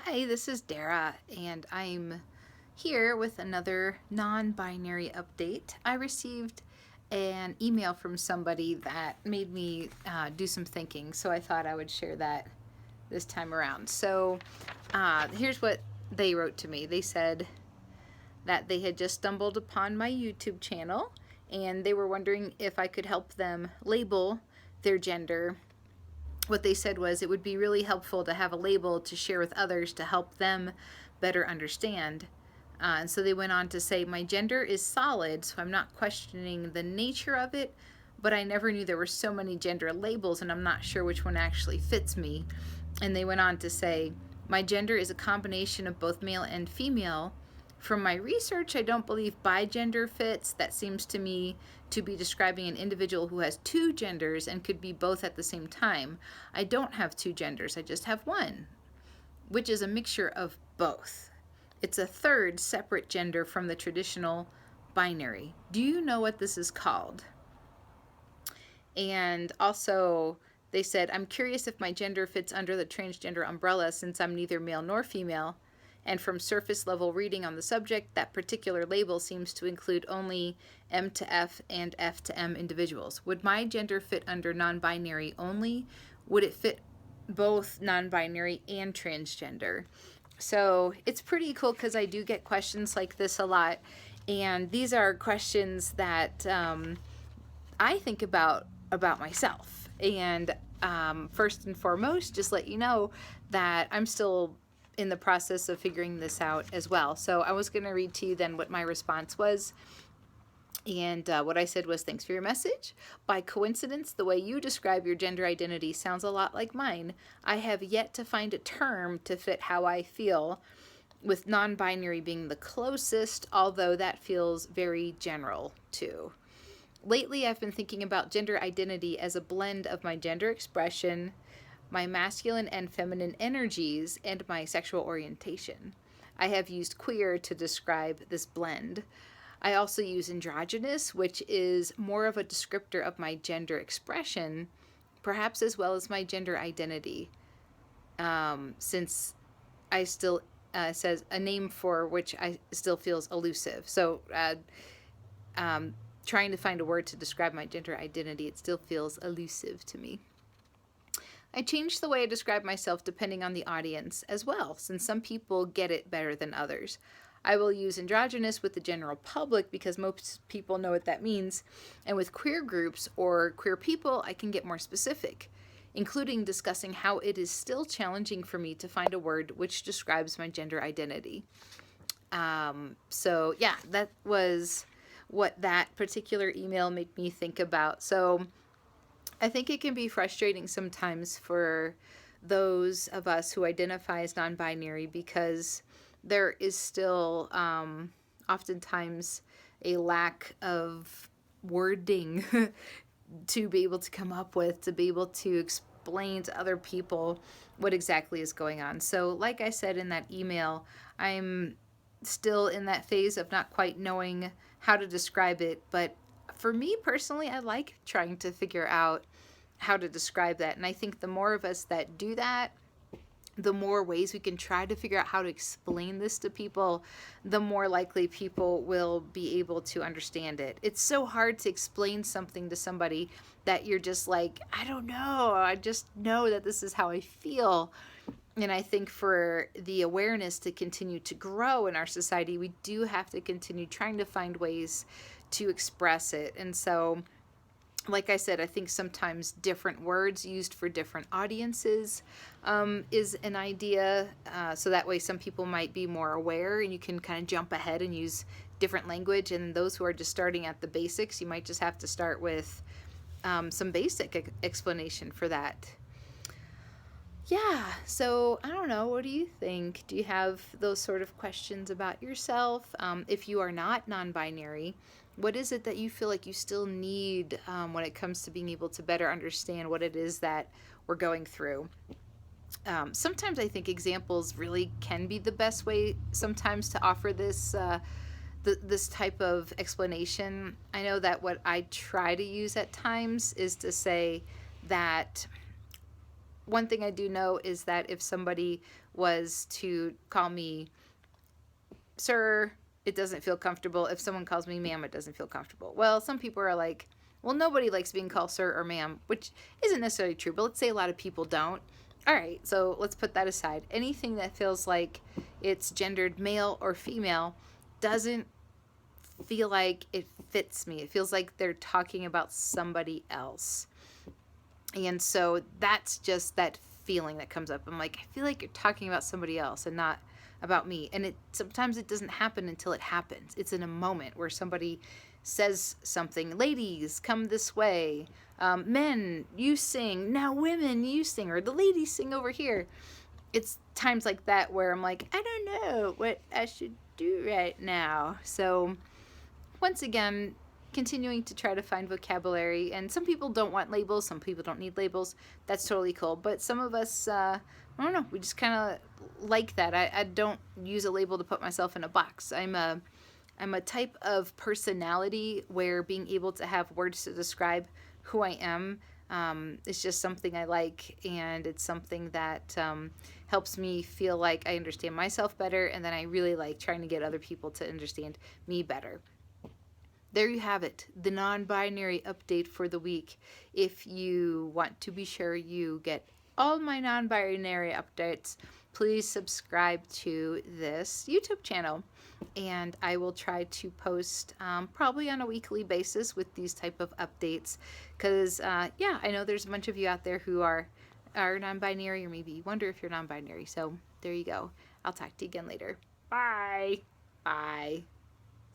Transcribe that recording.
Hi, this is Dara, and I'm here with another non-binary update. I received an email from somebody that made me do some thinking, so I thought I would share that this time around. So here's what they wrote to me. They said that they had just stumbled upon my YouTube channel, and they were wondering if I could help them label their gender. What they said was it would be really helpful to have a label to share with others to help them better understand. And so they went on to say, my gender is solid, so I'm not questioning the nature of it, but I never knew there were so many gender labels, and I'm not sure which one actually fits me. And they went on to say, my gender is a combination of both male and female. From my research, I don't believe bigender fits. That seems to me to be describing an individual who has two genders and could be both at the same time. I don't have two genders, I just have one, which is a mixture of both. It's a third separate gender from the traditional binary. Do you know what this is called? And also, they said, I'm curious if my gender fits under the transgender umbrella since I'm neither male nor female. And from surface level reading on the subject, that particular label seems to include only M to F and F to M individuals. Would my gender fit under non-binary only? Would it fit both non-binary and transgender? So it's pretty cool because I do get questions like this a lot. And these are questions that I think about myself. And first and foremost, just let you know that I'm still in the process of figuring this out as well. So I was going to read to you then what my response was. And what I said was, thanks for your message. By coincidence, the way you describe your gender identity sounds a lot like mine. I have yet to find a term to fit how I feel, with non-binary being the closest, although that feels very general too. Lately, I've been thinking about gender identity as a blend of my gender expression, my masculine and feminine energies, and my sexual orientation. I have used queer to describe this blend. I also use androgynous, which is more of a descriptor of my gender expression, perhaps as well as my gender identity, since I still says a name for which I still feels elusive. So trying to find a word to describe my gender identity, it still feels elusive to me. I change the way I describe myself depending on the audience as well, since some people get it better than others. I will use androgynous with the general public because most people know what that means, and with queer groups or queer people, I can get more specific, including discussing how it is still challenging for me to find a word which describes my gender identity. So yeah, that was what that particular email made me think about. So I think it can be frustrating sometimes for those of us who identify as non-binary because there is still oftentimes a lack of wording to be able to come up with, to be able to explain to other people what exactly is going on. So like I said in that email, I'm still in that phase of not quite knowing how to describe it, but for me personally, I like trying to figure out how to describe that. And I think the more of us that do that, the more ways we can try to figure out how to explain this to people, the more likely people will be able to understand it. It's so hard to explain something to somebody that you're just like, I don't know, I just know that this is how I feel. And I think for the awareness to continue to grow in our society, we do have to continue trying to find ways to express it. And so, like I said, I think sometimes different words used for different audiences is an idea. So that way some people might be more aware and you can kind of jump ahead and use different language. And those who are just starting at the basics, you might just have to start with some basic explanation for that. Yeah, so I don't know, what do you think? Do you have those sort of questions about yourself? If you are not non-binary, what is it that you feel like you still need when it comes to being able to better understand what it is that we're going through? Sometimes I think examples really can be the best way sometimes to offer this this type of explanation. I know that what I try to use at times is to say that one thing I do know is that if somebody was to call me sir, it doesn't feel comfortable. If someone calls me ma'am, it doesn't feel comfortable. Well, some people are like, well, nobody likes being called sir or ma'am, which isn't necessarily true, but let's say a lot of people don't. All right, so let's put that aside. Anything that feels like it's gendered male or female doesn't feel like it fits me. It feels like they're talking about somebody else. And so that's just that feeling that comes up. I'm like, I feel like you're talking about somebody else and not about me. And it sometimes it doesn't happen until it happens. It's in a moment where somebody says something. Ladies, come this way. Men, you sing. Now women, you sing. Or the ladies sing over here. It's times like that where I'm like, I don't know what I should do right now. So once again, continuing to try to find vocabulary. And some people don't want labels, some people don't need labels. That's totally cool. But some of us, I don't know, we just kind of like that. I don't use a label to put myself in a box. I'm a type of personality where being able to have words to describe who I am is just something I like, and it's something that helps me feel like I understand myself better, and then I really like trying to get other people to understand me better. There you have it, the non-binary update for the week. If you want to be sure you get all my non-binary updates, please subscribe to this YouTube channel. And I will try to post probably on a weekly basis with these type of updates. Because, yeah, I know there's a bunch of you out there who are non-binary, or maybe you wonder if you're non-binary. So there you go. I'll talk to you again later. Bye. Bye.